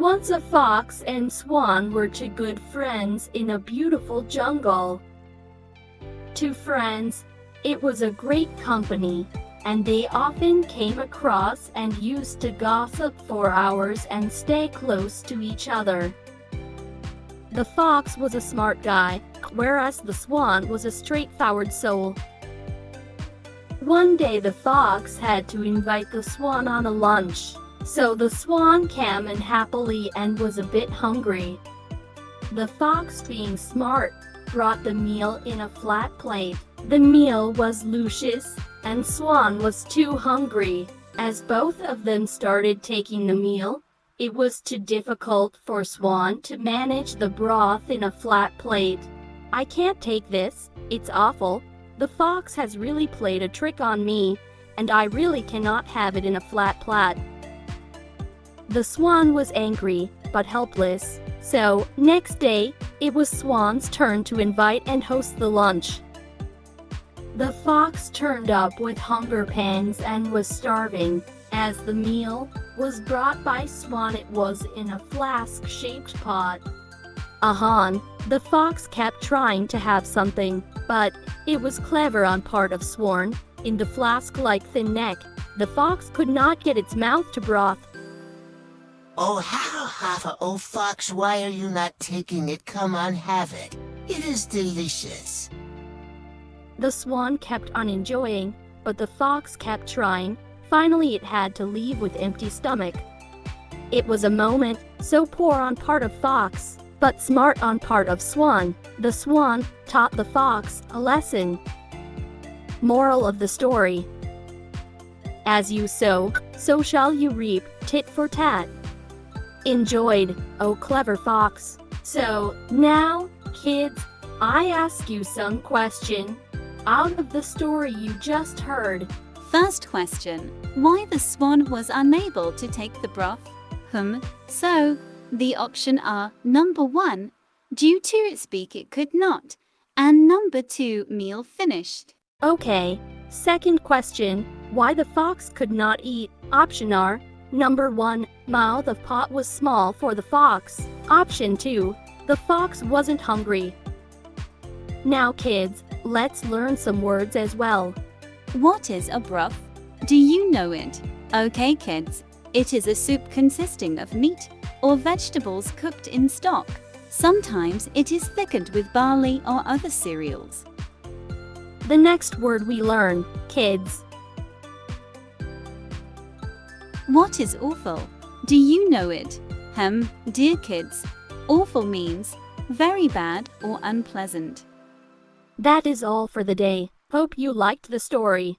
Once a fox and Swan were two good friends in a beautiful jungle. Two friends, it was a great company, and they often came across and used to gossip for hours and stay close to each other. The fox was a smart guy, whereas the swan was a straightforward soul. One day the fox had to invite the swan on a lunch. So the swan came in happily and was a bit hungry. The fox, being smart, brought the meal in a flat plate. The meal was luscious, and Swan was too hungry. As both of them started taking the meal, it was too difficult for Swan to manage the broth in a flat plate. "I can't take this, it's awful. The fox has really played a trick on me, and I really cannot have it in a flat plate." The swan was angry, but helpless. So, next day, it was Swan's turn to invite and host the lunch. The fox turned up with hunger pangs and was starving. As the meal was brought by Swan, it was in a flask-shaped pot. The fox kept trying to have something, but it was clever on part of Swan. In the flask-like thin neck, the fox could not get its mouth to broth. "Oh, oh, fox, why are you not taking it? Come on, have it. It is delicious." The swan kept on enjoying, but the fox kept trying. Finally, it had to leave with empty stomach. It was a moment so poor on part of fox, but smart on part of swan. The swan taught the fox a lesson. Moral of the story: as you sow, so shall you reap, tit for tat. Enjoyed, oh clever fox. So, now, kids, I ask you some question out of the story you just heard. First question, why the swan was unable to take the broth? So, the option are number 1, due to its beak it could not, and number 2, meal finished. Okay, second question, why the fox could not eat? Option are, number 1, mouth of pot was small for the fox. Option 2, the fox wasn't hungry. Now kids, let's learn some words as well. What is a broth? Do you know it? Okay kids, it is a soup consisting of meat or vegetables cooked in stock. Sometimes it is thickened with barley or other cereals. The next word we learn, kids. What is awful? Do you know it? Dear kids, awful means very bad or unpleasant. That is all for the day. Hope you liked the story.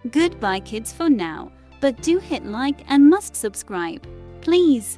Goodbye kids for now, but do hit like and must subscribe, please.